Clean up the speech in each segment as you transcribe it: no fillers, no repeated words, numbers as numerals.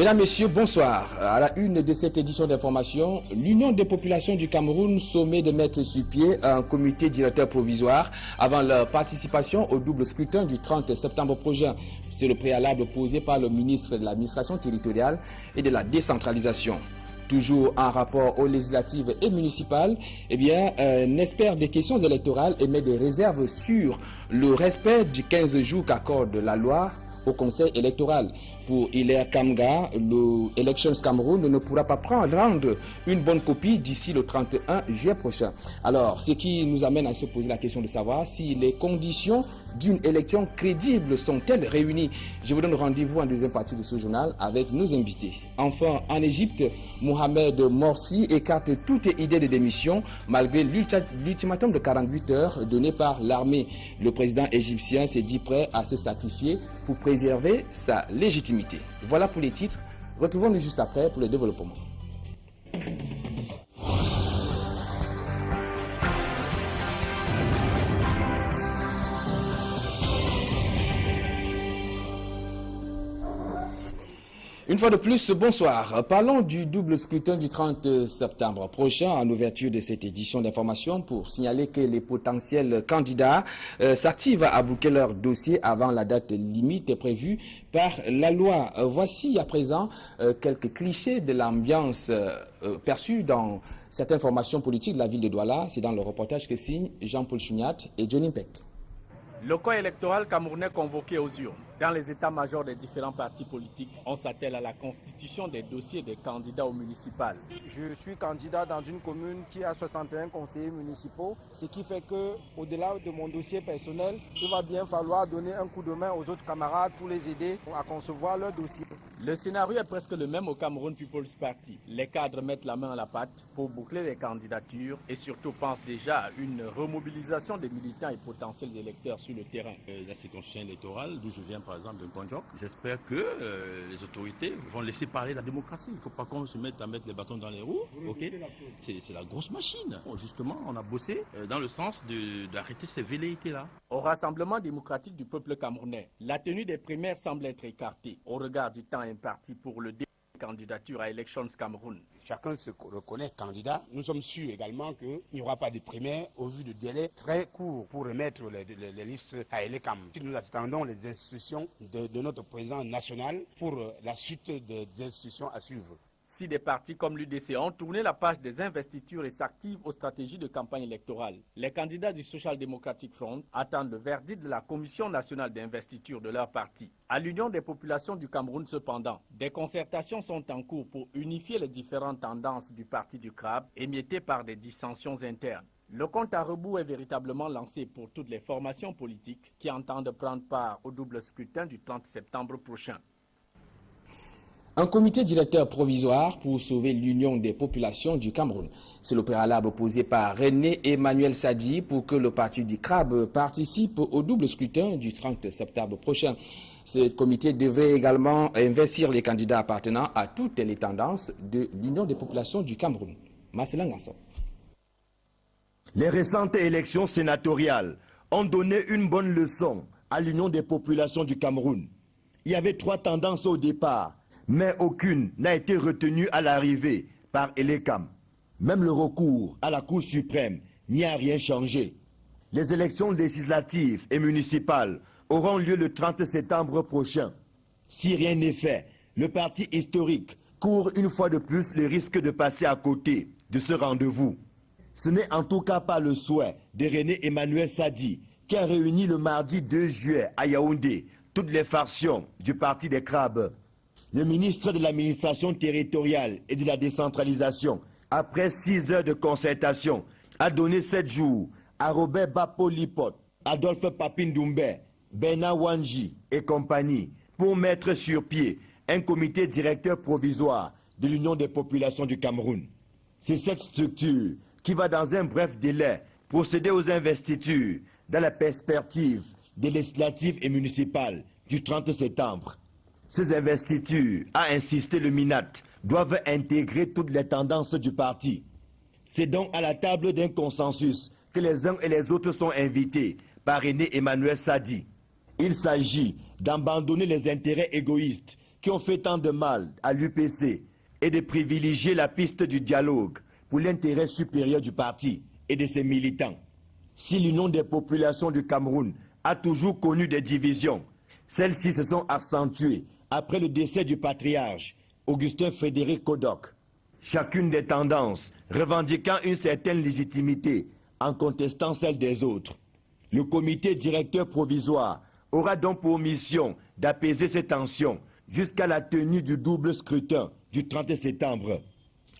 Mesdames, Messieurs, bonsoir. À la une de cette édition d'information, l'Union des populations du Cameroun sommet de mettre sur pied un comité directeur provisoire avant leur participation au double scrutin du 30 septembre prochain. C'est le préalable posé par le ministre de l'administration territoriale et de la décentralisation. Toujours en rapport aux législatives et municipales, un expert des questions électorales émet des réserves sur le respect du 15 jours qu'accorde la loi au Conseil électoral. Pour Hilaire Kamga, le Elections Cameroun ne pourra pas rendre une bonne copie d'ici le 31 juillet prochain. Alors, ce qui nous amène à se poser la question de savoir si les conditions d'une élection crédible sont-elles réunies. Je vous donne rendez-vous en deuxième partie de ce journal avec nos invités. Enfin, en Égypte, Mohamed Morsi écarte toute idée de démission malgré l'ultimatum de 48 heures donné par l'armée. Le président égyptien s'est dit prêt à se sacrifier pour préserver sa légitimité. Voilà pour les titres. Retrouvons-nous juste après pour le développement. Une fois de plus, bonsoir. Parlons du double scrutin du 30 septembre prochain en ouverture de cette édition d'information pour signaler que les potentiels candidats s'activent à boucler leur dossier avant la date limite prévue par la loi. Voici à présent quelques clichés de l'ambiance perçue dans certaines formations politiques de la ville de Douala. C'est dans le reportage que signent Jean-Paul Chuniat et Johnny Peck. Le corps électoral camerounais convoqué aux urnes. Dans les états-majors des différents partis politiques, on s'attelle à la constitution des dossiers des candidats aux municipales. Je suis candidat dans une commune qui a 61 conseillers municipaux, ce qui fait qu'au-delà de mon dossier personnel, il va bien falloir donner un coup de main aux autres camarades pour les aider à concevoir leur dossier. Le scénario est presque le même au Cameroun People's Party. Les cadres mettent la main à la pâte pour boucler les candidatures et surtout pensent déjà à une remobilisation des militants et potentiels électeurs sur le terrain. La circonscription électorale, d'où je viens par exemple de Ponjok, j'espère que les autorités vont laisser parler la démocratie. Il ne faut pas qu'on se mette à mettre les bâtons dans les roues. Okay. C'est la grosse machine. Justement, on a bossé dans le sens d'arrêter ces velléités-là. Au Rassemblement démocratique du peuple camerounais, la tenue des primaires semble être écartée au regard du temps imparti pour le candidature à Elections Cameroun. Chacun se reconnaît candidat. Nous sommes sûrs également qu'il n'y aura pas de primaires au vu de délais très courts pour remettre les listes à Elecam. Nous attendons les institutions de notre président national pour la suite des institutions à suivre. Si des partis comme l'UDC ont tourné la page des investitures et s'activent aux stratégies de campagne électorale, les candidats du Social Democratic Front attendent le verdict de la Commission nationale d'investiture de leur parti. À l'Union des populations du Cameroun, cependant, des concertations sont en cours pour unifier les différentes tendances du parti du CRAB, émiettées par des dissensions internes. Le compte à rebours est véritablement lancé pour toutes les formations politiques qui entendent prendre part au double scrutin du 30 septembre prochain. Un comité directeur provisoire pour sauver l'union des populations du Cameroun. C'est le préalable posé par René Emmanuel Sadi pour que le parti du CRAB participe au double scrutin du 30 septembre prochain. Ce comité devrait également investir les candidats appartenant à toutes les tendances de l'union des populations du Cameroun. Marcelin Gasson. Les récentes élections sénatoriales ont donné une bonne leçon à l'union des populations du Cameroun. Il y avait 3 tendances au départ, mais aucune n'a été retenue à l'arrivée par Elecam. Même le recours à la Cour suprême n'y a rien changé. Les élections législatives et municipales auront lieu le 30 septembre prochain. Si rien n'est fait, le parti historique court une fois de plus le risque de passer à côté de ce rendez-vous. Ce n'est en tout cas pas le souhait de René Emmanuel Sadi qui a réuni le mardi 2 juillet à Yaoundé toutes les factions du parti des crabes. Le ministre de l'administration territoriale et de la décentralisation, après 6 heures de concertation, a donné 7 jours à Robert Bapo-Lipot, Adolphe Papindoumbé, Bernard Wanji et compagnie pour mettre sur pied un comité directeur provisoire de l'Union des populations du Cameroun. C'est cette structure qui va dans un bref délai procéder aux investitures dans la perspective des législatives et municipales du 30 septembre. Ces investitures, a insisté le MINAT, doivent intégrer toutes les tendances du parti. C'est donc à la table d'un consensus que les uns et les autres sont invités par René Emmanuel Sadi. Il s'agit d'abandonner les intérêts égoïstes qui ont fait tant de mal à l'UPC est de privilégier la piste du dialogue pour l'intérêt supérieur du parti et de ses militants. Si l'Union des populations du Cameroun a toujours connu des divisions, celles-ci se sont accentuées après le décès du patriarche Augustin Frédéric Kodok. Chacune des tendances revendiquant une certaine légitimité en contestant celle des autres. Le comité directeur provisoire aura donc pour mission d'apaiser ces tensions jusqu'à la tenue du double scrutin du 30 septembre.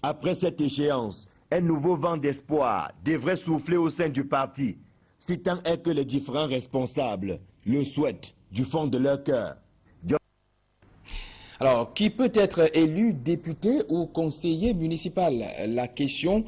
Après cette échéance, un nouveau vent d'espoir devrait souffler au sein du parti, si tant est que les différents responsables le souhaitent du fond de leur cœur. Alors, qui peut être élu député ou conseiller municipal? La question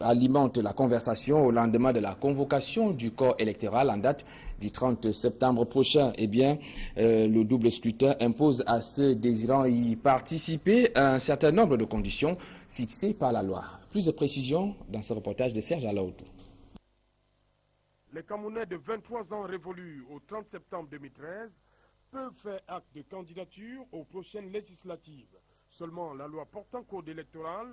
alimente la conversation au lendemain de la convocation du corps électoral en date du 30 septembre prochain. Eh bien, le double scrutin impose à ceux désirant y participer un certain nombre de conditions fixées par la loi. Plus de précisions dans ce reportage de Serge Alaoutou. Les Camerounais de 23 ans révolus au 30 septembre 2013 peuvent faire acte de candidature aux prochaines législatives. Seulement, la loi portant code électoral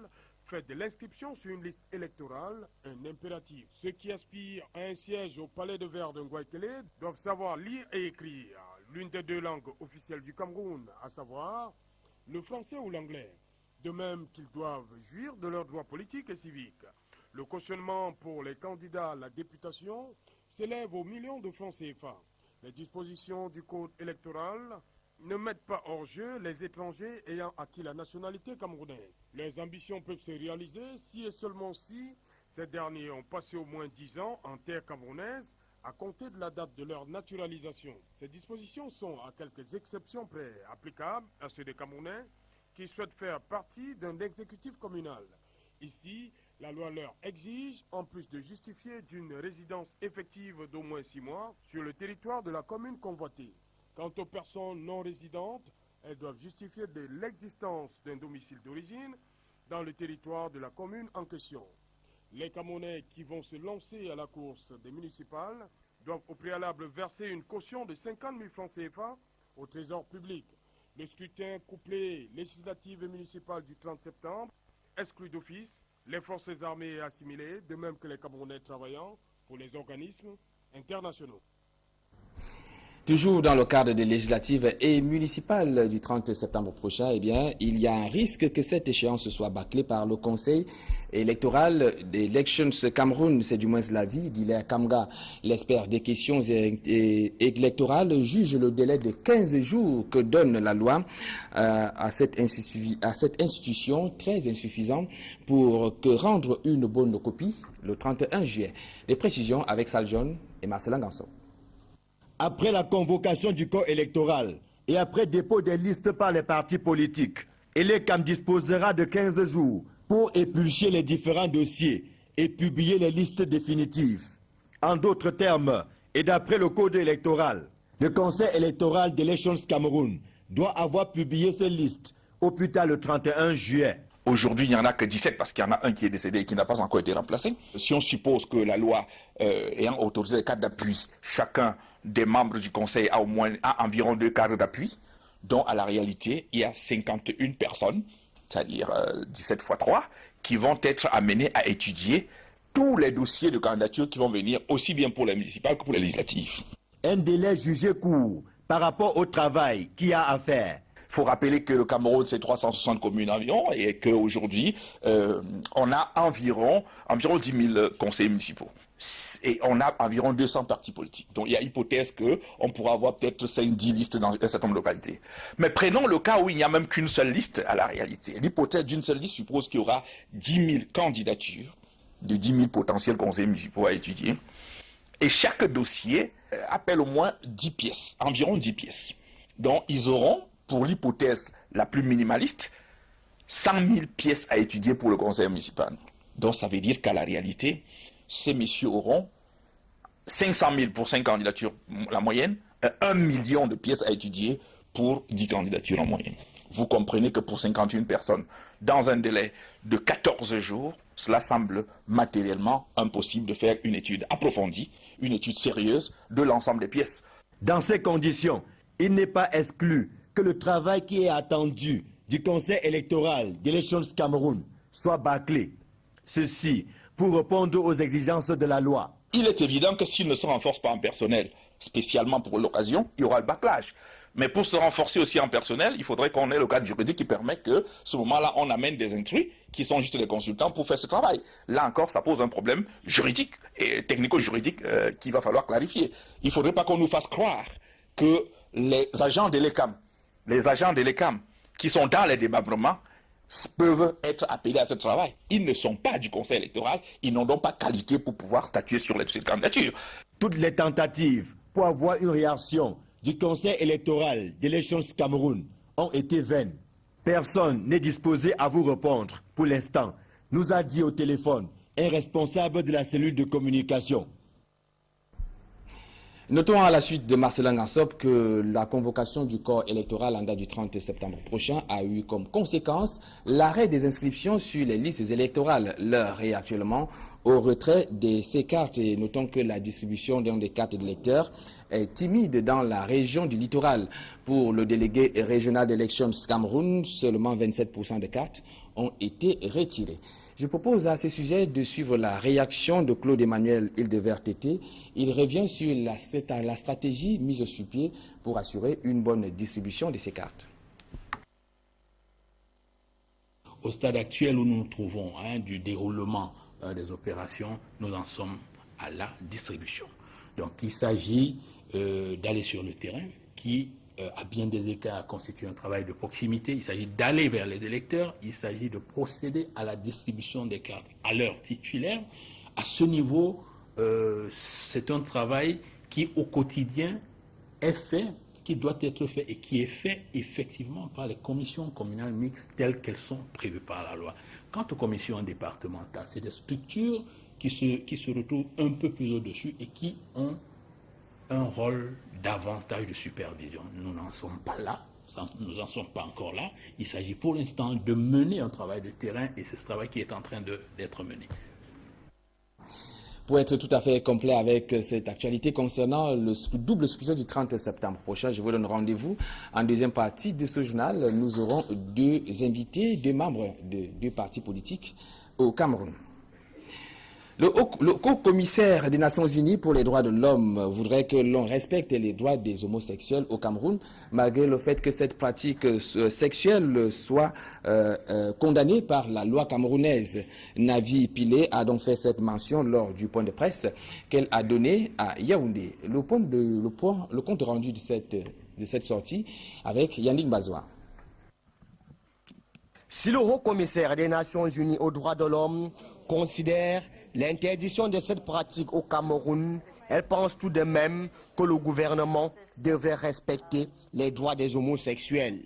fait de l'inscription sur une liste électorale un impératif. Ceux qui aspirent à un siège au palais de verre de Ngouaïkele doivent savoir lire et écrire l'une des deux langues officielles du Cameroun, à savoir le français ou l'anglais. De même qu'ils doivent jouir de leurs droits politiques et civiques. Le cautionnement pour les candidats à la députation s'élève aux millions de francs CFA. Les dispositions du code électoral ne mettent pas hors jeu les étrangers ayant acquis la nationalité camerounaise. Les ambitions peuvent se réaliser si et seulement si ces derniers ont passé au moins 10 ans en terre camerounaise à compter de la date de leur naturalisation. Ces dispositions sont, à quelques exceptions près, applicables à ceux des Camerounais qui souhaitent faire partie d'un exécutif communal. Ici, la loi leur exige, en plus de justifier d'une résidence effective d'au moins 6 mois sur le territoire de la commune convoitée. Quant aux personnes non résidentes, elles doivent justifier de l'existence d'un domicile d'origine dans le territoire de la commune en question. Les Camerounais qui vont se lancer à la course des municipales doivent au préalable verser une caution de 50 000 francs CFA au trésor public. Le scrutin couplé législatif et municipal du 30 septembre exclut d'office les forces armées assimilées, de même que les Camerounais travaillant pour les organismes internationaux. Toujours dans le cadre des législatives et municipales du 30 septembre prochain, eh bien, il y a un risque que cette échéance soit bâclée par le Conseil électoral d'Elections Cameroun, c'est du moins l'avis d'Hilaire Kamga. L'expert des questions électorales juge le délai de 15 jours que donne la loi à cette institution très insuffisant pour rendre une bonne copie le 31 juillet. Des précisions avec Saljon et Marcelin Ganson. Après la convocation du corps électoral et après dépôt des listes par les partis politiques, Elecam disposera de 15 jours pour éplucher les différents dossiers et publier les listes définitives. En d'autres termes, et d'après le code électoral, le Conseil électoral d'Elections Cameroun doit avoir publié ces listes au plus tard le 31 juillet. Aujourd'hui, il n'y en a que 17 parce qu'il y en a un qui est décédé et qui n'a pas encore été remplacé. Si on suppose que la loi ayant autorisé les cadres d'appui, chacun des membres du Conseil a environ 2 cadres d'appui, dont à la réalité, il y a 51 personnes, c'est-à-dire 17 x 3, qui vont être amenées à étudier tous les dossiers de candidature qui vont venir, aussi bien pour les municipales que pour les législatives. Un délai jugé court par rapport au travail qu'il y a à faire. Il faut rappeler que le Cameroun, c'est 360 communes environ et qu'aujourd'hui, on a environ 10 000 conseillers municipaux. Et on a environ 200 partis politiques. Donc il y a hypothèse qu'on pourra avoir peut-être 5-10 listes dans un certain nombre de localités. Mais prenons le cas où il n'y a même qu'une seule liste à la réalité. L'hypothèse d'une seule liste suppose qu'il y aura 10 000 candidatures de 10 000 potentiels conseillers municipaux à étudier. Et chaque dossier appelle au moins 10 pièces, environ 10 pièces. Donc ils auront, pour l'hypothèse la plus minimaliste, 100 000 pièces à étudier pour le conseil municipal. Donc ça veut dire qu'à la réalité, ces messieurs auront 500 000 pour 5 candidatures, la moyenne, 1 million de pièces à étudier pour 10 candidatures en moyenne. Vous comprenez que pour 51 personnes, dans un délai de 14 jours, cela semble matériellement impossible de faire une étude approfondie, une étude sérieuse de l'ensemble des pièces. Dans ces conditions, il n'est pas exclu que le travail qui est attendu du Conseil électoral d'Elections Cameroun soit bâclé. Ceci pour répondre aux exigences de la loi. Il est évident que s'il ne se renforce pas en personnel, spécialement pour l'occasion, il y aura le bâclage. Mais pour se renforcer aussi en personnel, il faudrait qu'on ait le cadre juridique qui permet que, ce moment-là, on amène des intrus qui sont juste des consultants pour faire ce travail. Là encore, ça pose un problème juridique et technico-juridique qu'il va falloir clarifier. Il ne faudrait pas qu'on nous fasse croire que les agents de l'ECAM qui sont dans les démembrements peuvent être appelés à ce travail. Ils ne sont pas du Conseil électoral, ils n'ont donc pas qualité pour pouvoir statuer sur les dossiers de candidature. Toutes les tentatives pour avoir une réaction du Conseil électoral d'Elections Cameroun ont été vaines. Personne n'est disposé à vous répondre pour l'instant, nous a dit au téléphone un responsable de la cellule de communication. Notons à la suite de Marcelin Gansop que la convocation du corps électoral en date du 30 septembre prochain a eu comme conséquence l'arrêt des inscriptions sur les listes électorales. L'heure est actuellement au retrait de ces cartes et notons que la distribution des cartes d'électeurs est timide dans la région du littoral. Pour le délégué régional d'Elections Cameroun, seulement 27% des cartes ont été retirées. Je propose à ce sujet de suivre la réaction de Claude-Emmanuel Hildevert-Tété. Il revient sur la stratégie mise sur pied pour assurer une bonne distribution de ces cartes. Au stade actuel où nous nous trouvons du déroulement des opérations, nous en sommes à la distribution. Donc il s'agit d'aller sur le terrain qui à bien des écarts constitue un travail de proximité. Il s'agit d'aller vers les électeurs, il s'agit de procéder à la distribution des cartes à leur titulaire. À ce niveau, c'est un travail qui au quotidien est fait, qui doit être fait et qui est fait effectivement par les commissions communales mixtes telles qu'elles sont prévues par la loi. Quant aux commissions départementales, c'est des structures qui se retrouvent un peu plus au-dessus et qui ont un rôle davantage de supervision. Nous n'en sommes pas là, nous n'en sommes pas encore là. Il s'agit pour l'instant de mener un travail de terrain et c'est ce travail qui est en train d'être mené. Pour être tout à fait complet avec cette actualité concernant le double scrutin du 30 septembre prochain, je vous donne rendez-vous en deuxième partie de ce journal. Nous aurons deux invités, deux membres de deux partis politiques au Cameroun. Le haut-commissaire des Nations Unies pour les droits de l'homme voudrait que l'on respecte les droits des homosexuels au Cameroun, malgré le fait que cette pratique sexuelle soit condamnée par la loi camerounaise. Navi Pillé a donc fait cette mention lors du point de presse qu'elle a donné à Yaoundé. Le compte rendu de cette sortie avec Yannick Bazoua. Si le haut-commissaire des Nations Unies aux droits de l'homme considère l'interdiction de cette pratique au Cameroun, elle pense tout de même que le gouvernement devrait respecter les droits des homosexuels.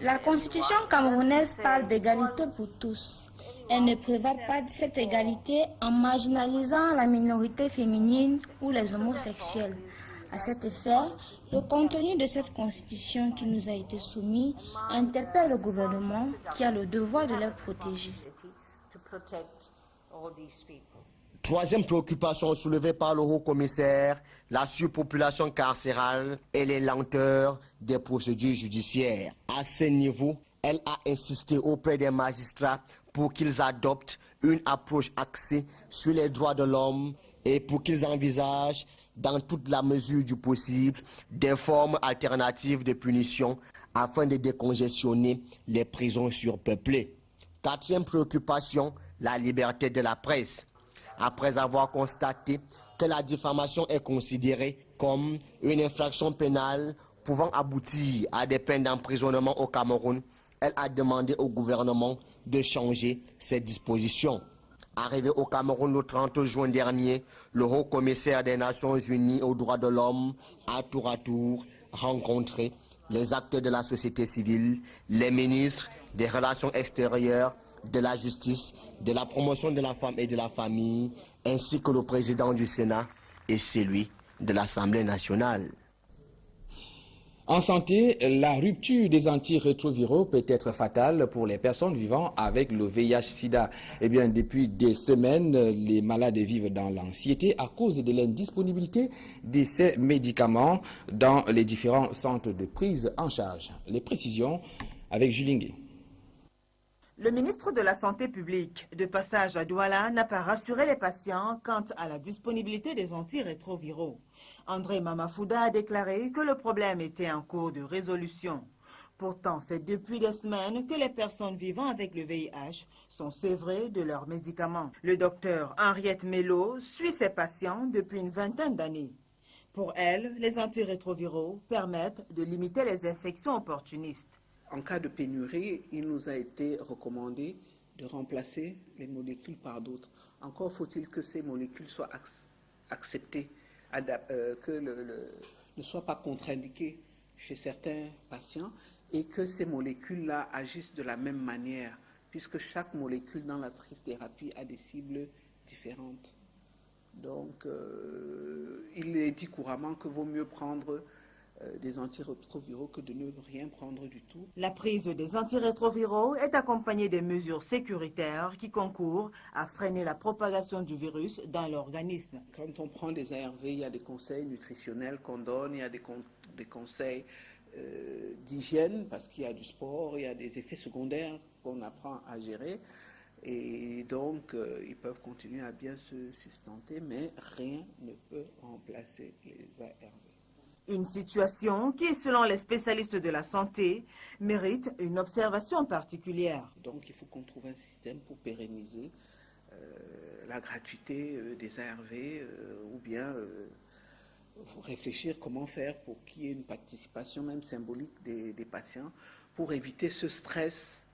La constitution camerounaise parle d'égalité pour tous. Elle ne prévoit pas cette égalité en marginalisant la minorité féminine ou les homosexuels. À cet effet, le contenu de cette constitution qui nous a été soumis interpelle le gouvernement qui a le devoir de les protéger. Troisième préoccupation soulevée par le haut-commissaire, la surpopulation carcérale et les lenteurs des procédures judiciaires. À ce niveau, elle a insisté auprès des magistrats pour qu'ils adoptent une approche axée sur les droits de l'homme et pour qu'ils envisagent dans toute la mesure du possible, des formes alternatives de punition afin de décongestionner les prisons surpeuplées. Quatrième préoccupation, la liberté de la presse. Après avoir constaté que la diffamation est considérée comme une infraction pénale pouvant aboutir à des peines d'emprisonnement au Cameroun, elle a demandé au gouvernement de changer ces dispositions. Arrivé au Cameroun le 30 juin dernier, le haut-commissaire des Nations Unies aux droits de l'homme a tour à tour rencontré les acteurs de la société civile, les ministres des Relations extérieures, de la justice, de la promotion de la femme et de la famille, ainsi que le président du Sénat et celui de l'Assemblée nationale. En santé, la rupture des antirétroviraux peut être fatale pour les personnes vivant avec le VIH-Sida. Eh bien, depuis des semaines, les malades vivent dans l'anxiété à cause de l'indisponibilité de ces médicaments dans les différents centres de prise en charge. Les précisions avec Julie Ngué. Le ministre de la Santé publique, de passage à Douala, n'a pas rassuré les patients quant à la disponibilité des antirétroviraux. André Mamafouda a déclaré que le problème était en cours de résolution. Pourtant, c'est depuis des semaines que les personnes vivant avec le VIH sont sevrées de leurs médicaments. Le docteur Henriette Mello suit ses patients depuis une vingtaine d'années. Pour elle, les antirétroviraux permettent de limiter les infections opportunistes. En cas de pénurie, il nous a été recommandé de remplacer les molécules par d'autres. Encore faut-il que ces molécules soient acceptées, ne soient pas contre-indiquées chez certains patients et que ces molécules-là agissent de la même manière, puisque chaque molécule dans la thérapie a des cibles différentes. Donc, il est dit couramment que vaut mieux prendre des antirétroviraux que de ne rien prendre du tout. La prise des antirétroviraux est accompagnée de mesures sécuritaires qui concourent à freiner la propagation du virus dans l'organisme. Quand on prend des ARV, il y a des conseils nutritionnels qu'on donne, il y a des conseils d'hygiène parce qu'il y a du sport, il y a des effets secondaires qu'on apprend à gérer. Et donc, ils peuvent continuer à bien se sustenter, mais rien ne peut remplacer les ARV. Une situation qui, selon les spécialistes de la santé, mérite une observation particulière. Donc il faut qu'on trouve un système pour pérenniser la gratuité des ARV ou bien réfléchir comment faire pour qu'il y ait une participation même symbolique des patients pour éviter ce stress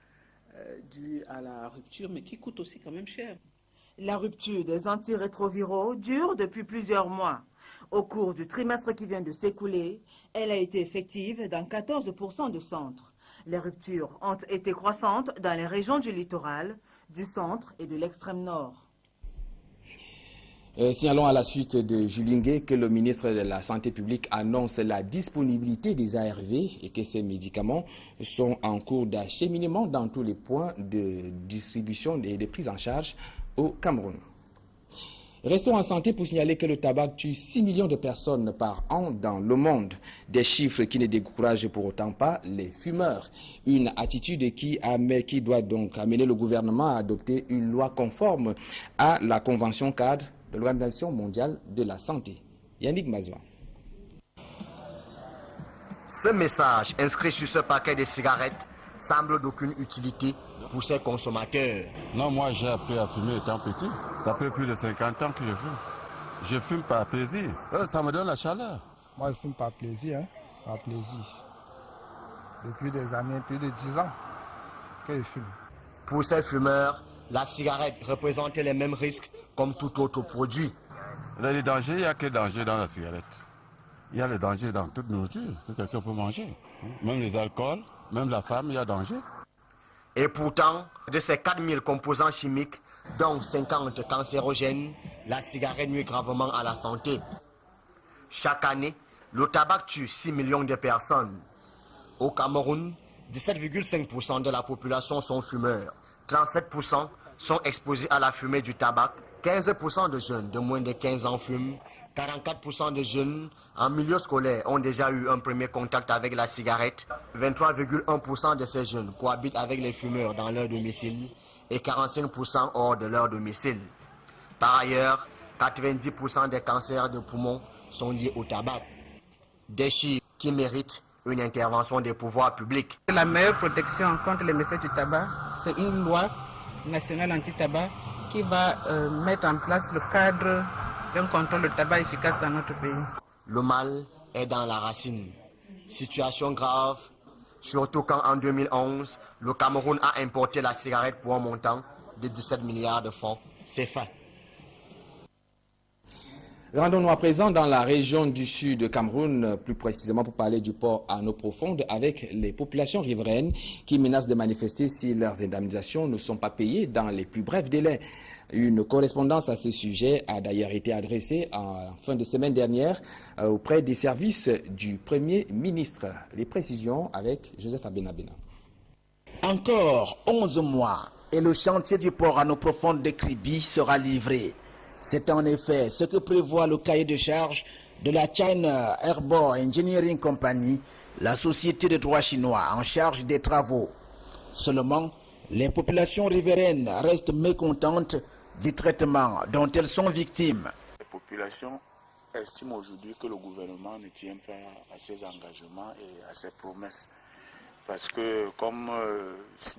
dû à la rupture, mais qui coûte aussi quand même cher. La rupture des antirétroviraux dure depuis plusieurs mois. Au cours du trimestre qui vient de s'écouler, elle a été effective dans 14% de centres. Les ruptures ont été croissantes dans les régions du littoral, du centre et de l'extrême nord. Signalons à la suite de Julie Ngué que le ministre de la Santé publique annonce la disponibilité des ARV et que ces médicaments sont en cours d'acheminement dans tous les points de distribution et de prise en charge au Cameroun. Restons en santé pour signaler que le tabac tue 6 millions de personnes par an dans le monde. Des chiffres qui ne découragent pour autant pas les fumeurs. Une attitude qui doit donc amener le gouvernement à adopter une loi conforme à la Convention cadre de l'Organisation mondiale de la santé. Yannick Mazwa. Ce message inscrit sur ce paquet de cigarettes semble d'aucune utilité pour ces consommateurs. Non, moi j'ai appris à fumer étant petit. Ça fait plus de 50 ans que je fume. Je fume par plaisir. Ça me donne la chaleur. Moi je fume par plaisir, par plaisir. Depuis des années, plus de 10 ans que je fume. Pour ces fumeurs, la cigarette représente les mêmes risques comme tout autre produit. Les dangers, il n'y a que danger dans la cigarette. Il y a le danger dans toute nourriture que quelqu'un peut manger. Même les alcools, même la femme, il y a danger. Et pourtant, de ces 4000 composants chimiques, dont 50 cancérogènes, la cigarette nuit gravement à la santé. Chaque année, le tabac tue 6 millions de personnes. Au Cameroun, 17,5% de la population sont fumeurs. 37% sont exposés à la fumée du tabac. 15% de jeunes de moins de 15 ans fument. 44% de jeunes en milieu scolaire ont déjà eu un premier contact avec la cigarette. 23,1% de ces jeunes cohabitent avec les fumeurs dans leur domicile et 45% hors de leur domicile. Par ailleurs, 90% des cancers de poumons sont liés au tabac. Des chiffres qui méritent une intervention des pouvoirs publics. La meilleure protection contre les méfaits du tabac, c'est une loi nationale anti-tabac qui va mettre en place le cadre d'un contrôle de tabac efficace dans notre pays. Le mal est dans la racine. Situation grave, surtout quand en 2011, le Cameroun a importé la cigarette pour un montant de 17 milliards de francs CFA. Rendons-nous à présent dans la région du sud de Cameroun, plus précisément pour parler du port à eau profonde, avec les populations riveraines qui menacent de manifester si leurs indemnisations ne sont pas payées dans les plus brefs délais. Une correspondance à ce sujet a d'ailleurs été adressée en fin de semaine dernière auprès des services du Premier ministre. Les précisions avec Joseph Abenabena. Encore 11 mois et le chantier du port à eau profonde de Kribi sera livré. C'est en effet ce que prévoit le cahier de charge de la China Airborne Engineering Company, la société de droit chinois en charge des travaux. Seulement, les populations riveraines restent mécontentes du traitement dont elles sont victimes. Les populations estiment aujourd'hui que le gouvernement ne tient pas à ses engagements et à ses promesses. Parce que, comme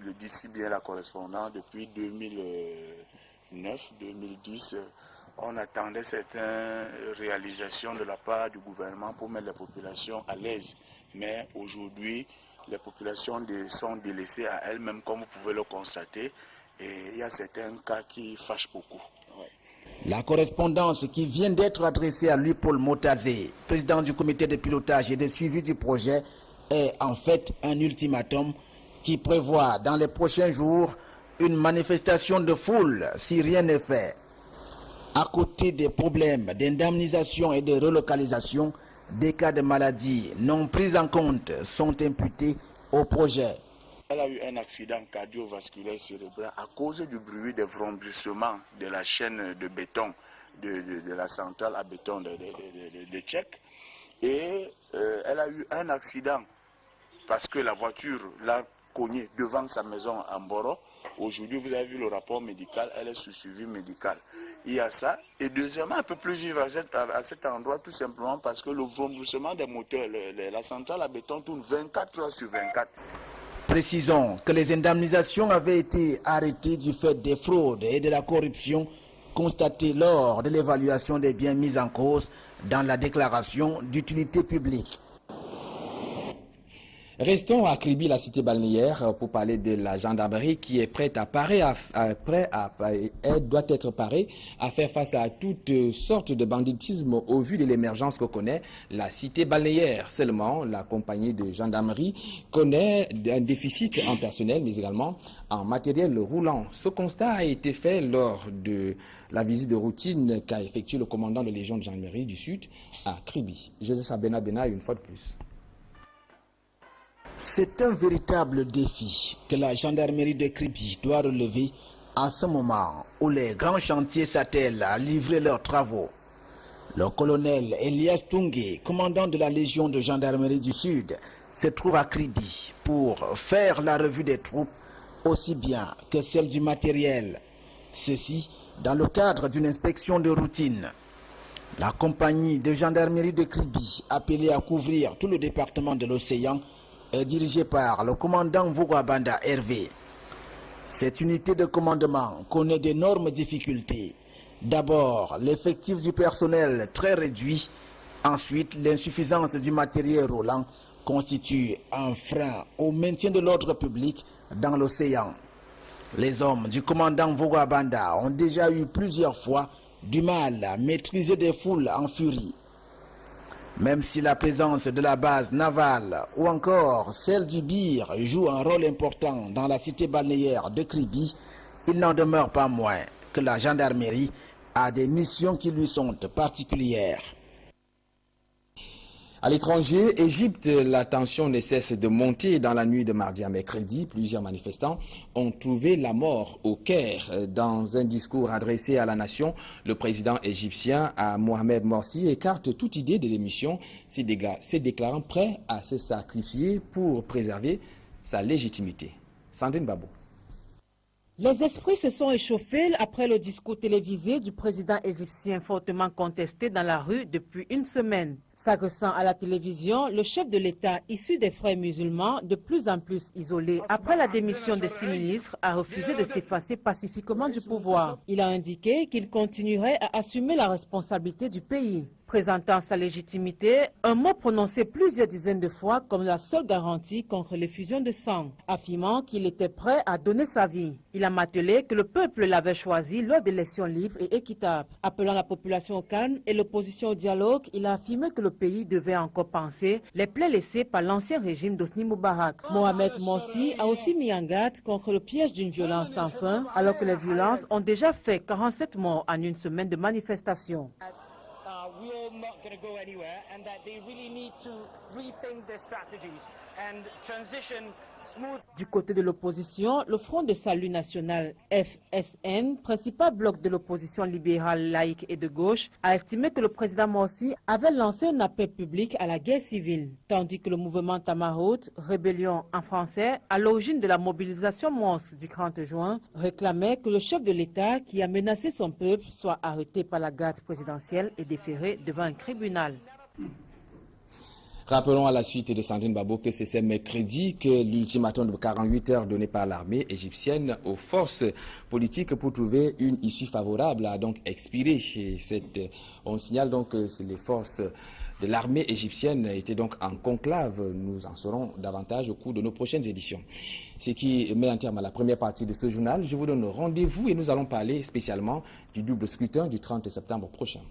le dit si bien la correspondante, depuis 2009-2010, on attendait certaines réalisations de la part du gouvernement pour mettre les populations à l'aise. Mais aujourd'hui, les populations sont délaissées à elles-mêmes, comme vous pouvez le constater. Et il y a certains cas qui fâchent beaucoup. Ouais. La correspondance qui vient d'être adressée à lui, Paul Motazé, président du comité de pilotage et de suivi du projet, est en fait un ultimatum qui prévoit dans les prochains jours une manifestation de foule si rien n'est fait. À côté des problèmes d'indemnisation et de relocalisation, des cas de maladies non pris en compte sont imputés au projet. Elle a eu un accident cardiovasculaire cérébral à cause du bruit des vrombissements de la chaîne de béton de la centrale à béton de Tchèque. Et elle a eu un accident parce que la voiture l'a cogné devant sa maison à Mboro. Aujourd'hui, vous avez vu le rapport médical, elle est sous suivi médical. Il y a ça. Et deuxièmement, un peu plus vivre à cet endroit, tout simplement parce que le vrombissement des moteurs, la centrale à béton tourne 24 heures sur 24. Précisons que les indemnisations avaient été arrêtées du fait des fraudes et de la corruption constatées lors de l'évaluation des biens mis en cause dans la déclaration d'utilité publique. Restons à Kribi, la cité balnéaire, pour parler de la gendarmerie qui est prête à parer, elle doit être parée à faire face à toutes sortes de banditisme au vu de l'émergence que connaît la cité balnéaire. Seulement, la compagnie de gendarmerie connaît un déficit en personnel, mais également en matériel roulant. Ce constat a été fait lors de la visite de routine qu'a effectué le commandant de Légion de gendarmerie du Sud à Kribi. Joseph Abenabena, une fois de plus. C'est un véritable défi que la gendarmerie de Kribi doit relever à ce moment où les grands chantiers s'attellent à livrer leurs travaux. Le colonel Elias Tungé, commandant de la Légion de gendarmerie du Sud, se trouve à Kribi pour faire la revue des troupes, aussi bien que celle du matériel. Ceci dans le cadre d'une inspection de routine. La compagnie de gendarmerie de Kribi, appelée à couvrir tout le département de l'océan, est dirigée par le commandant Vugwabanda Hervé. Cette unité de commandement connaît d'énormes difficultés. D'abord, l'effectif du personnel très réduit. Ensuite, l'insuffisance du matériel roulant constitue un frein au maintien de l'ordre public dans l'océan. Les hommes du commandant Vugwabanda ont déjà eu plusieurs fois du mal à maîtriser des foules en furie. Même si la présence de la base navale ou encore celle du BIR joue un rôle important dans la cité balnéaire de Kribi, il n'en demeure pas moins que la gendarmerie a des missions qui lui sont particulières. À l'étranger, Égypte, la tension ne cesse de monter. Dans la nuit de mardi à mercredi, plusieurs manifestants ont trouvé la mort au Caire. Dans un discours adressé à la nation, le président égyptien Mohamed Morsi écarte toute idée de démission, se déclarant prêt à se sacrifier pour préserver sa légitimité. Sandrine Babou. Les esprits se sont échauffés après le discours télévisé du président égyptien fortement contesté dans la rue depuis une semaine. S'adressant à la télévision, le chef de l'État, issu des frères musulmans, de plus en plus isolé, après la démission de 6 ministres, a refusé de s'effacer pacifiquement du pouvoir. Il a indiqué qu'il continuerait à assumer la responsabilité du pays. Présentant sa légitimité, un mot prononcé plusieurs dizaines de fois comme la seule garantie contre l'effusion de sang, affirmant qu'il était prêt à donner sa vie. Il a martelé que le peuple l'avait choisi lors d'élections libres et équitables. Appelant la population au calme et l'opposition au dialogue, il a affirmé que le pays devait encore penser les plaies laissées par l'ancien régime d'Hosni Moubarak. Mohamed Morsi a aussi mis en garde contre le piège d'une violence sans fin, alors que les violences ont déjà fait 47 morts en une semaine de manifestations. We're not going to go anywhere, and that they really need to rethink their strategies and transition smooth. Du côté de l'opposition, le Front de Salut National, FSN, principal bloc de l'opposition libérale, laïque et de gauche, a estimé que le président Morsi avait lancé un appel public à la guerre civile, tandis que le mouvement Tamarot, rébellion en français, à l'origine de la mobilisation monstre du 30 juin, réclamait que le chef de l'État, qui a menacé son peuple, soit arrêté par la garde présidentielle et déféré devant un tribunal. Rappelons à la suite de Sandrine Babo que c'est ce mercredi que l'ultimatum de 48 heures donné par l'armée égyptienne aux forces politiques pour trouver une issue favorable a donc expiré. On signale donc que les forces de l'armée égyptienne étaient donc en conclave. Nous en saurons davantage au cours de nos prochaines éditions. Ce qui met un terme à la première partie de ce journal. Je vous donne rendez-vous et nous allons parler spécialement du double scrutin du 30 septembre prochain.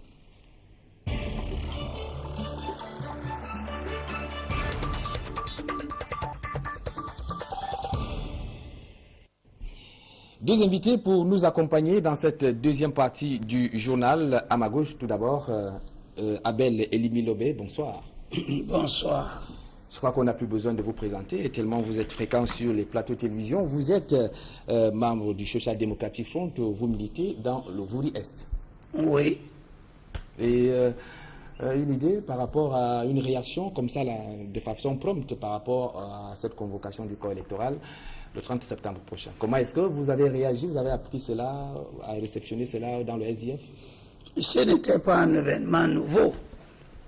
Deux invités pour nous accompagner dans cette deuxième partie du journal. À ma gauche, tout d'abord, Abel Elimi-Lobé, bonsoir. Bonsoir. Je crois qu'on n'a plus besoin de vous présenter, tellement vous êtes fréquent sur les plateaux de télévision. Vous êtes membre du Social Democratic Front, vous militez dans le Vouri-Est. Oui. Et une idée par rapport à une réaction comme ça, de façon prompte, par rapport à cette convocation du corps électoral le 30 septembre prochain. Comment est-ce que vous avez réagi, vous avez appris cela, à réceptionner cela dans le SDF? Ce n'était pas un événement nouveau.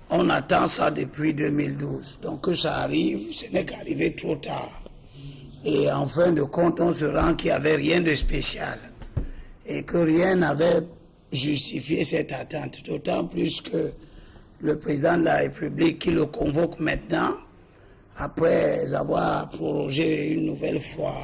On attend ça depuis 2012. Donc que ça arrive, ce n'est qu'arrivé trop tard. Et en fin de compte, on se rend qu'il n'y avait rien de spécial. Et que rien n'avait justifié cette attente. D'autant plus que le président de la République qui le convoque maintenant, après avoir prorogé une nouvelle fois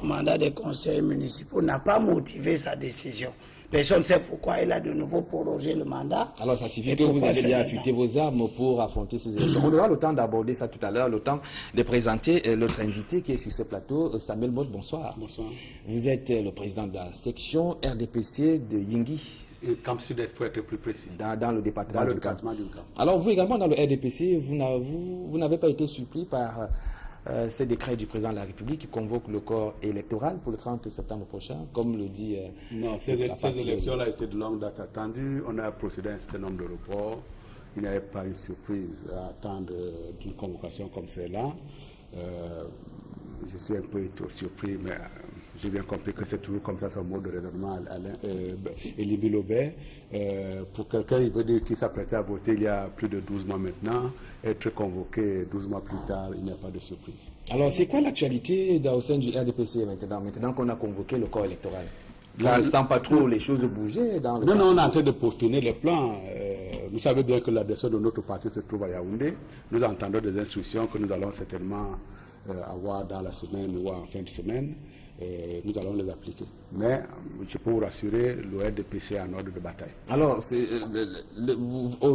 le mandat des conseils municipaux, n'a pas motivé sa décision. Personne ne sait pourquoi il a de nouveau prorogé le mandat. Alors ça signifie que vous avez bien affûté vos armes pour affronter ces élections. On aura le temps d'aborder ça tout à l'heure, le temps de présenter l'autre invité qui est sur ce plateau, Samuel Mott, bonsoir. Bonsoir. Vous êtes le président de la section RDPC de Yingui. Camp Sud-Est pour être plus précis. Dans le département du Camp. Alors vous également dans le RDPC, vous n'avez pas été surpris par ces décrets du président de la République qui convoque le corps électoral pour le 30 septembre prochain, comme le dit... Non, ces élections-là étaient de longue date attendues. On a procédé à un certain nombre de reports. Il n'y avait pas une surprise à attendre d'une convocation comme celle-là. Je suis un peu surpris, mais... J'ai bien compris que c'est toujours comme ça son mode de raisonnement, Elimi Lobé. Pour quelqu'un qui s'apprêtait à voter il y a plus de 12 mois maintenant, être convoqué 12 mois plus tard, il n'y a pas de surprise. Alors, c'est quoi l'actualité au sein du RDPC maintenant qu'on a convoqué le corps électoral? On ne sent pas trop les choses bouger dans le Non, on est en train de peaufiner les plans. Vous savez bien que l'adresse de notre parti se trouve à Yaoundé. Nous entendons des instructions que nous allons certainement avoir dans la semaine ou en fin de semaine. Nous allons les appliquer. Mais je peux vous rassurer, le RDPC est en ordre de bataille. Alors,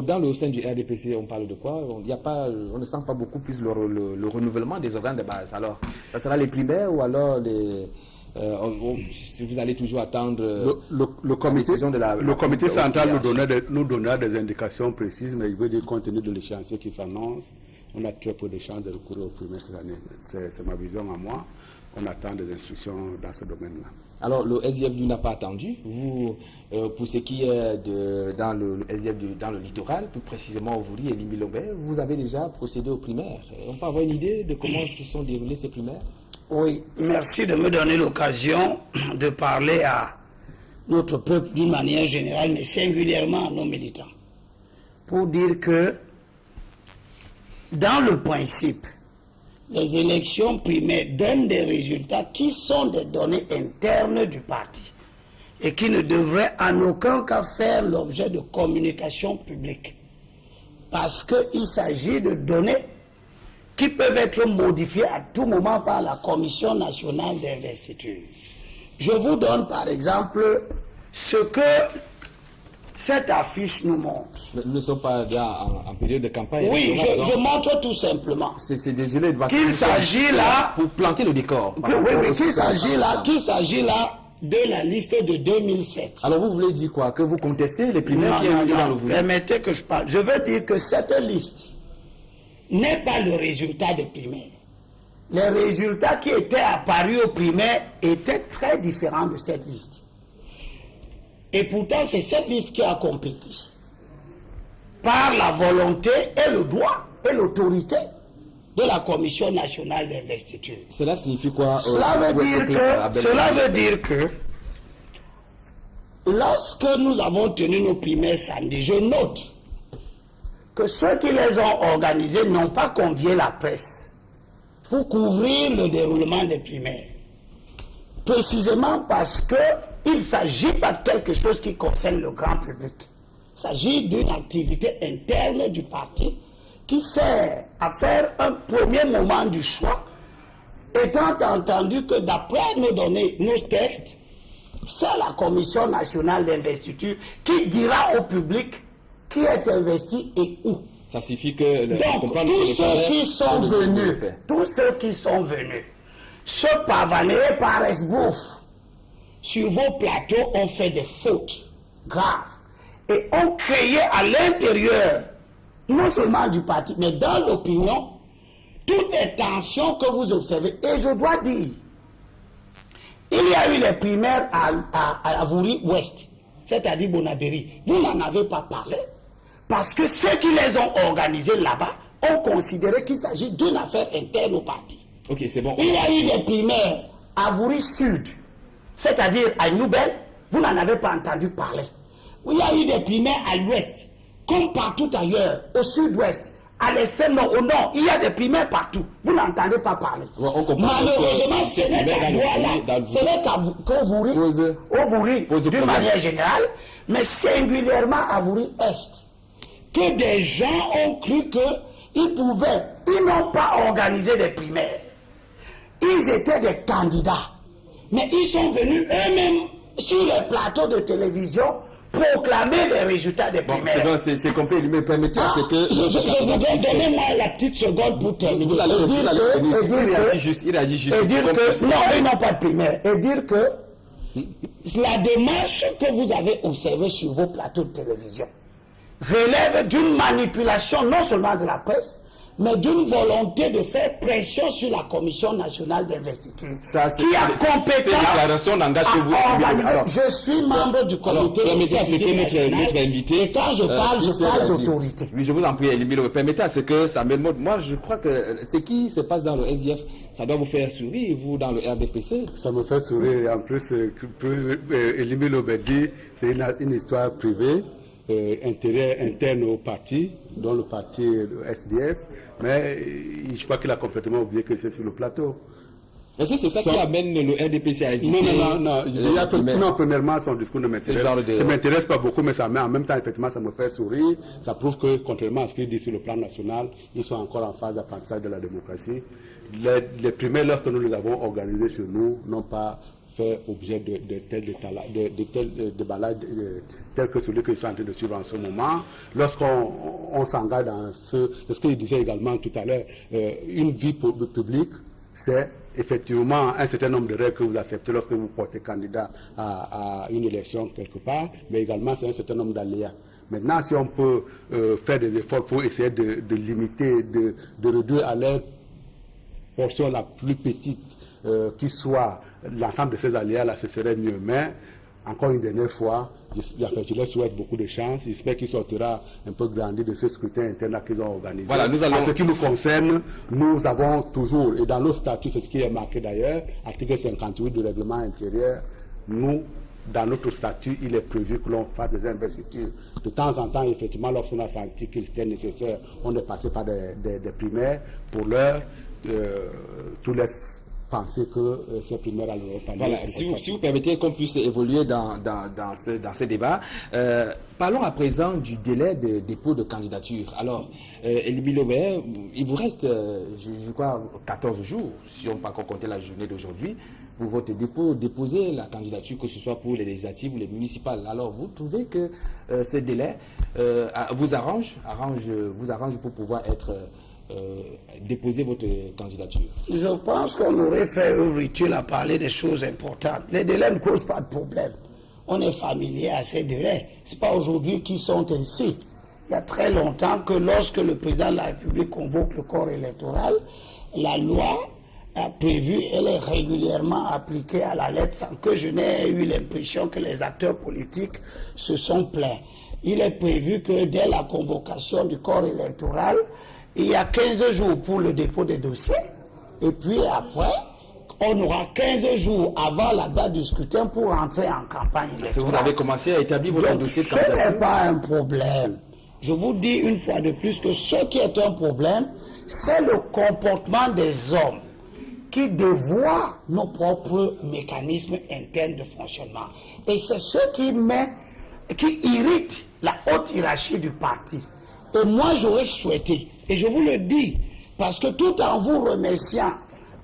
dans le sein du RDPC, on parle de quoi? On ne sent pas beaucoup plus le renouvellement des organes de base. Alors, ça sera les primaires ou alors si vous allez toujours attendre le comité central nous donnera des indications précises, mais il veut dire compte tenu de l'échéancier qui s'annonce, on a très peu de chances de recourir aux primaires cette année. C'est ma vision à moi. On attend des instructions dans ce domaine-là. Alors, le SDF n'a pas attendu. Vous, pour ce qui est dans le SDF dans le littoral, plus précisément au Vouri et Limilobé, vous avez déjà procédé aux primaires. On peut avoir une idée de comment se sont déroulées ces primaires? Oui, merci de me donner l'occasion de parler à notre peuple d'une manière générale, mais singulièrement à nos militants, pour dire que, dans le principe, les élections primaires donnent des résultats qui sont des données internes du parti et qui ne devraient en aucun cas faire l'objet de communication publique. parce qu'il s'agit de données qui peuvent être modifiées à tout moment par la Commission nationale d'investiture. Je vous donne par exemple ce que cette affiche nous montre. Nous ne sommes pas en période de campagne. Oui, je montre tout simplement. C'est désolé de qu'il s'agit là pour planter le décor. Oui, qu'il s'agit là de la liste de 2007. Alors vous voulez dire quoi? Que vous contestez les primaires qui ont lieu dans le vote? Permettez que je parle. Je veux dire que cette liste n'est pas le résultat des primaires. Les résultats qui étaient apparus aux primaires étaient très différents de cette liste. Et pourtant, c'est cette liste qui a compéti par la volonté et le droit et l'autorité de la Commission nationale d'investiture. Cela signifie quoi? Cela veut dire que lorsque nous avons tenu nos primaires samedi, je note que ceux qui les ont organisés n'ont pas convié la presse pour couvrir le déroulement des primaires. Précisément parce qu'il ne s'agit pas de quelque chose qui concerne le grand public. Il s'agit d'une activité interne du parti qui sert à faire un premier moment du choix, étant entendu que d'après nos données, nos textes, c'est la Commission nationale d'investiture qui dira au public qui est investi et où. Ça signifie que... Donc, tous ceux qui sont venus se pavaner par esbouf sur vos plateaux ont fait des fautes graves et ont créé à l'intérieur, non seulement du parti, mais dans l'opinion, toutes les tensions que vous observez. Et je dois dire, il y a eu les primaires à Avouri-Ouest, c'est-à-dire Bonabéry. Vous n'en avez pas parlé, parce que ceux qui les ont organisés là-bas ont considéré qu'il s'agit d'une affaire interne au parti. Ok, c'est bon. Il y a eu des primaires à Avouri-Sud, c'est-à-dire à Noubel, vous n'en avez pas entendu parler. Il y a eu des primaires à l'ouest, comme partout ailleurs, au sud-ouest, à l'extrême nord, au nord, il y a des primaires partout. Vous n'entendez pas parler. Malheureusement, ce n'est qu'à Douala, ce n'est qu'à Avouri, d'une manière générale, mais singulièrement à Avouri-Est, que des gens ont cru qu'ils pouvaient, ils n'ont pas organisé des primaires. Ils étaient des candidats, mais ils sont venus eux-mêmes sur les plateaux de télévision proclamer les résultats des primaires. Bon, c'est compris, mais permettez à ce que... Je voudrais donner moi la petite seconde pour terminer. Vous allez il agit juste. Et dire que, non, ils n'ont pas de primaire. Et dire que la démarche que vous avez observée sur vos plateaux de télévision relève d'une manipulation non seulement de la presse, mais d'une volonté de faire pression sur la Commission nationale d'investiture, qui a compétence à... Je suis membre du comité notre invité. Et quand je parle d'autorité. Oui, je vous en prie, Elimilo, permettez à ce que ça me montre. Moi, je crois que ce qui se passe dans le SDF, ça doit vous faire sourire, vous, dans le RDPC. Ça me fait sourire. En plus, Elimilo me dit, c'est une histoire privée, intérêt interne au parti, dont le parti SDF. Mais je crois qu'il a complètement oublié que c'est sur le plateau. Est-ce que c'est ça qui amène le RDPC à éviter? Non, premièrement, son discours ne m'intéresse. Ça ne m'intéresse pas beaucoup, mais ça met en même temps, effectivement, ça me fait sourire. Ça prouve que, contrairement à ce qu'il dit sur le plan national, ils sont encore en phase d'apprentissage de la démocratie. Les primaires que nous les avons organisées chez nous n'ont pas fait objet de tels déballage tel que celui qu'ils sont en train de suivre en ce moment. Lorsqu'on s'engage dans c'est ce qu'il disait également tout à l'heure, une vie publique, c'est effectivement un certain nombre de règles que vous acceptez lorsque vous portez candidat à une élection quelque part, mais également c'est un certain nombre d'aléas. Maintenant, si on peut faire des efforts pour essayer de limiter, de réduire à leur portion la plus petite, qui soit l'ensemble de ces aléas-là, ce serait mieux. Mais, encore une dernière fois, je leur souhaite beaucoup de chance. J'espère qu'il sortira un peu grandi de ce scrutin interne qu'ils ont organisé. Voilà, nous allons... En ce qui nous concerne, nous avons toujours, et dans nos statuts, c'est ce qui est marqué d'ailleurs, article 58 du règlement intérieur, nous, dans notre statut, il est prévu que l'on fasse des investitures. De temps en temps, effectivement, lorsqu'on a senti qu'il était nécessaire, on est passé par des primaires. Pour l'heure, tous les penser que ces primaires allaient pas. Voilà, si vous permettez qu'on puisse évoluer dans ce débat, parlons à présent du délai de dépôt de candidature. Alors, Elibi Lobé, il vous reste, je crois, 14 jours, si on ne peut pas compter la journée d'aujourd'hui, pour votre déposer la candidature, que ce soit pour les législatives ou les municipales. Alors, vous trouvez que ce délai vous arrange pour pouvoir déposer votre candidature? Je pense qu'on aurait fait œuvre utile à parler des choses importantes. Les délais ne causent pas de problème. On est familier à ces délais. Ce n'est pas aujourd'hui qu'ils sont ainsi. Il y a très longtemps que lorsque le président de la République convoque le corps électoral, la loi a prévu, elle est régulièrement appliquée à la lettre sans que je n'ai eu l'impression que les acteurs politiques se sont plaints. Il est prévu que dès la convocation du corps électoral, il y a 15 jours pour le dépôt des dossiers, et puis après, on aura 15 jours avant la date du scrutin pour entrer en campagne électorale. Vous avez commencé à établir votre dossier de candidature? Ce n'est pas un problème. Je vous dis une fois de plus que ce qui est un problème, c'est le comportement des hommes qui dévoient nos propres mécanismes internes de fonctionnement. Et c'est ce qui irrite la haute hiérarchie du parti. Et moi, j'aurais souhaité, et je vous le dis, parce que tout en vous remerciant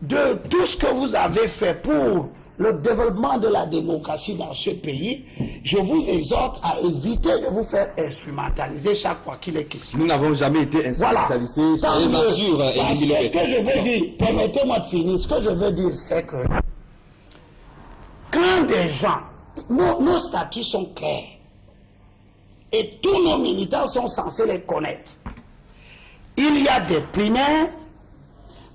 de tout ce que vous avez fait pour le développement de la démocratie dans ce pays, je vous exhorte à éviter de vous faire instrumentaliser chaque fois qu'il est question. Nous n'avons jamais été instrumentalisés. Voilà. Ce que je veux dire, permettez-moi de finir, ce que je veux dire, c'est que quand des gens, nos statuts sont clairs, et tous nos militants sont censés les connaître. Il y a des primaires,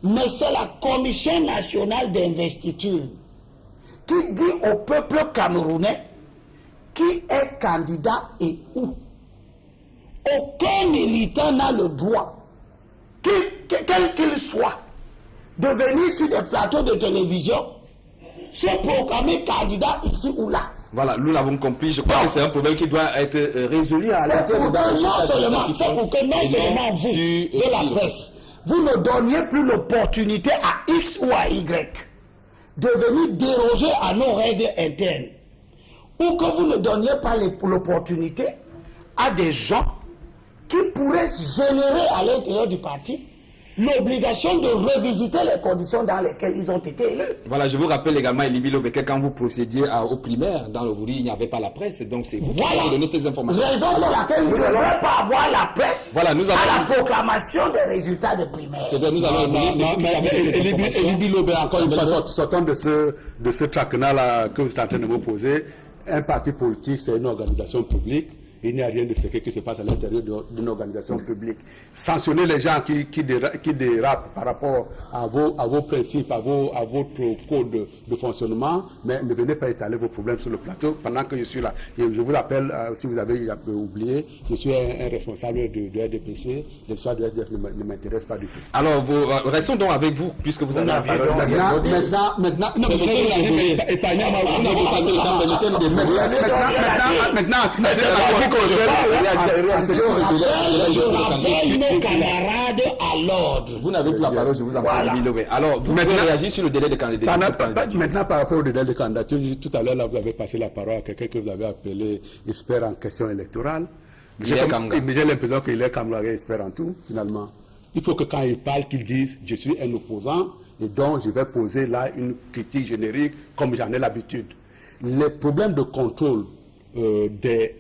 mais c'est la Commission nationale d'investiture qui dit au peuple camerounais qui est candidat et où. Aucun militant n'a le droit, quel qu'il soit, de venir sur des plateaux de télévision, se proclamer candidat ici ou là. Voilà, nous l'avons compris. Je crois que c'est un problème qui doit être résolu à l'intérieur de la société. C'est pour que non seulement vous, de la presse, vous ne donniez plus l'opportunité à X ou à Y de venir déroger à nos règles internes, ou que vous ne donniez pas l'opportunité à des gens qui pourraient générer à l'intérieur du parti l'obligation de revisiter les conditions dans lesquelles ils ont été élus. Voilà, je vous rappelle également, Elibi Lobeke, quand vous procédiez aux primaires dans le Vouri, il n'y avait pas la presse, donc c'est vous qui avez donné ces informations. Raison pour laquelle nous ne devons pas avoir la presse à la proclamation des résultats des primaires. C'est vrai, nous allons Elibi Lobeke, encore une fois, sortant de ce traquenard-là que vous êtes en train de me poser, un parti politique, c'est une organisation publique. Il n'y a rien de secret qui se passe à l'intérieur d'une organisation publique. Sanctionner les gens qui dérapent par rapport à vos principes, à votre code de fonctionnement, mais ne venez pas étaler vos problèmes sur le plateau pendant que je suis là. Je vous rappelle, si vous avez oublié, je suis un responsable de RDPC, l'histoire de SDF ne m'intéresse pas du tout. Alors, restons donc avec vous, puisque vous avez la parole. Nos camarades à l'ordre. Vous n'avez plus la parole, je vous en prie. Alors, vous pouvez réagir sur le délai de candidature. Maintenant, par rapport au délai de candidature, tout à l'heure, vous avez passé la parole à quelqu'un que vous avez appelé expert en question électorale. J'ai l'impression qu'il est camarade expert en tout, finalement. Il faut que quand il parle, qu'il dise « je suis un opposant » et donc je vais poser là une critique générique comme j'en ai l'habitude. Les problèmes de contrôle des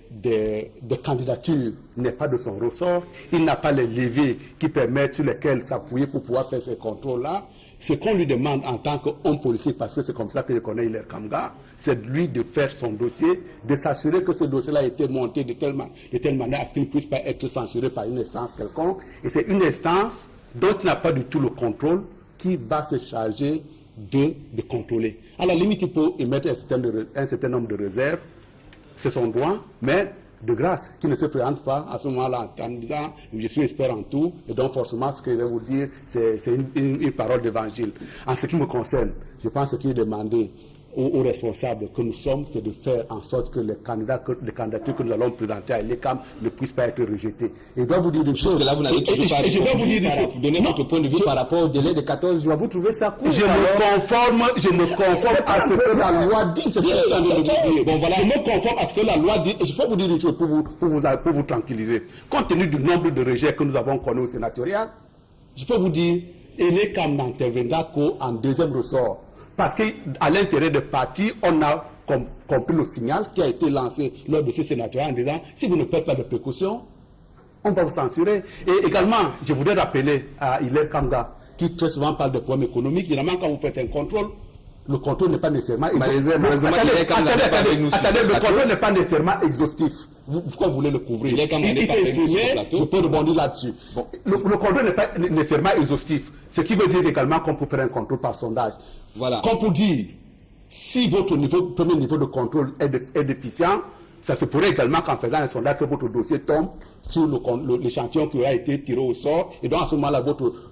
candidatures n'est pas de son ressort. Il n'a pas les leviers qui permettent sur lesquels s'appuyer pour pouvoir faire ces contrôles-là. Ce qu'on lui demande en tant qu'homme politique, parce que c'est comme ça que je connais Hilaire Kamga, c'est de lui de faire son dossier, de s'assurer que ce dossier-là a été monté de telle manière à ce qu'il ne puisse pas être censuré par une instance quelconque. Et c'est une instance dont il n'a pas du tout le contrôle qui va se charger de contrôler. À la limite, il peut émettre un certain nombre de réserves. C'est son droit, mais de grâce, qui ne se présente pas à ce moment-là en disant je suis expert en tout, et donc forcément ce que je vais vous dire, c'est une parole d'évangile. En ce qui me concerne, je pense qu'il est demandé aux responsables que nous sommes, c'est de faire en sorte que les candidatures que nous allons présenter à l'ECAM ne puissent pas être rejetées. Et je dois vous dire une chose. Parce que là, vous n'avez toujours pas pour donner votre point de vue par rapport au délai de 14 jours. Vous trouvez ça court? Je me conforme à ce que la loi dit. C'est ça bon, voilà. Je me conforme à ce que la loi dit. Et je peux vous dire une chose pour vous tranquilliser. Compte tenu du nombre de rejets que nous avons connus au sénatorial, je peux vous dire, l'ECAM n'interviendra qu'en deuxième ressort. Parce qu'à l'intérieur des partis, on a compris le signal qui a été lancé lors de ce sénatorial en disant, si vous ne faites pas de précautions, on va vous censurer. Et également, je voudrais rappeler à Hilaire Kanga, qui très souvent parle de problèmes économiques, évidemment, quand vous faites un contrôle, le contrôle n'est pas nécessairement exhaustif. Le contrôle n'est pas nécessairement exhaustif. Pourquoi vous voulez le couvrir? Il s'est exprimé, je peux rebondir là-dessus. Bon. Le contrôle n'est pas nécessairement exhaustif. Ce qui veut dire également qu'on peut faire un contrôle par sondage. Voilà. Comme pour dire, si votre premier niveau de contrôle est déficient, ça se pourrait également qu'en faisant un sondage, que votre dossier tombe sur l'échantillon qui aura été tiré au sort, et donc à ce moment-là,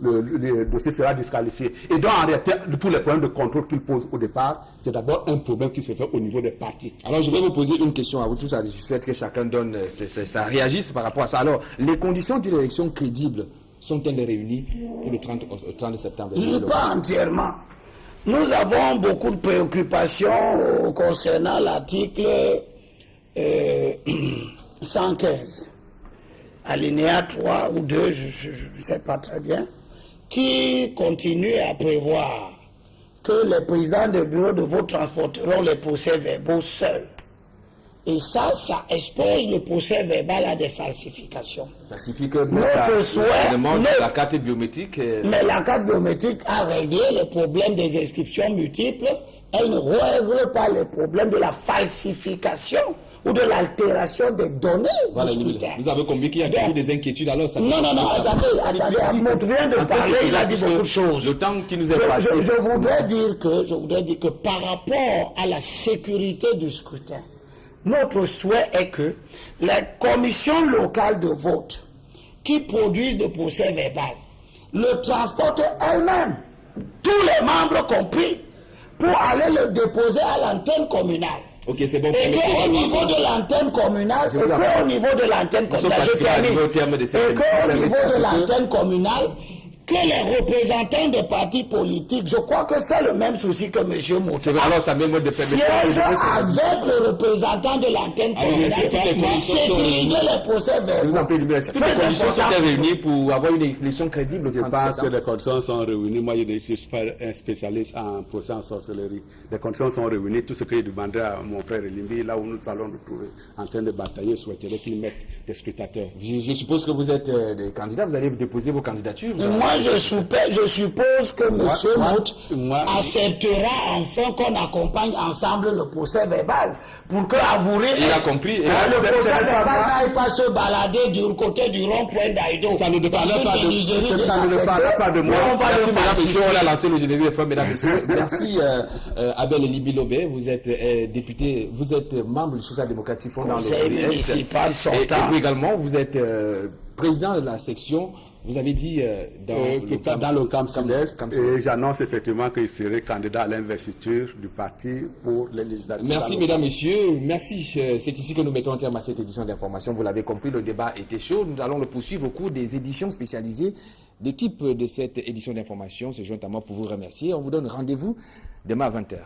le dossier sera disqualifié. Et donc en réalité, pour les problèmes de contrôle qu'il pose au départ, c'est d'abord un problème qui se fait au niveau des partis. Alors je vais vous poser une question à vous tous, je souhaite que chacun donne, ça réagisse par rapport à ça. Alors, les conditions d'une élection crédible sont-elles réunies pour le 30 septembre? Pas entièrement. Nous avons beaucoup de préoccupations concernant l'article 115, alinéa 3 ou 2, je ne sais pas très bien, qui continue à prévoir que les présidents de bureaux de vote transporteront les procès-verbaux seuls. Et ça expose le procès-verbal à des falsifications. Ça signifie que la carte biométrique... Mais la carte biométrique a réglé les problèmes des inscriptions multiples. Elle ne règle pas les problèmes de la falsification ou de l'altération des données du scrutin. Vous avez compris qu'il y a toujours des inquiétudes, alors ça... Non, attendez, Ahmed vient de parler, il a dit beaucoup de choses. Le temps qui nous est passé... Je voudrais dire que par rapport à la sécurité du scrutin, notre souhait est que les commissions locales de vote qui produisent le procès-verbal le transportent elles-mêmes, tous les membres compris, pour aller le déposer à l'antenne communale. Ok, c'est bon. Et qu'au niveau de l'antenne communale, que les représentants des partis politiques, je crois que c'est le même souci que M. Moussa, siège avec le représentant de l'antenne communale, sécuriser les procès-verbaux. Toutes les conditions sont réunies pour avoir une élection crédible. Je pense que les conditions sont réunies. Moi, je ne suis pas un spécialiste en procès en sorcellerie. Les conditions sont réunies. Tout ce que je demanderai à mon frère Elimbi, là où nous allons nous trouver en train de batailler, souhaiterais qu'il mette des scrutateurs. Je suppose que vous êtes des candidats, vous allez déposer vos candidatures. Moi, je suppose que M. Mout acceptera enfin qu'on accompagne ensemble le procès verbal. Pour que avouer, il a compris. Le procès verbal n'aille pas se balader du côté du rond-point d'Aïdo. Ça ne dépend pas de moi. Merci, mesdames, messieurs. On a lancé le générique FM, mesdames, messieurs. Merci, Abel Elibi Lobé. Vous êtes député, vous êtes membre du Social Démocratique Front dans le municipal sortant. Et vous également, vous êtes président de la section. Vous avez dit dans le camp sud-est, et j'annonce effectivement qu'il serait candidat à l'investiture du parti pour les législatives. Merci mesdames, messieurs, merci. C'est ici que nous mettons un terme à cette édition d'information. Vous l'avez compris, le débat était chaud. Nous allons le poursuivre au cours des éditions spécialisées. L'équipe de cette édition d'information se joint à moi pour vous remercier. On vous donne rendez-vous demain à 20h.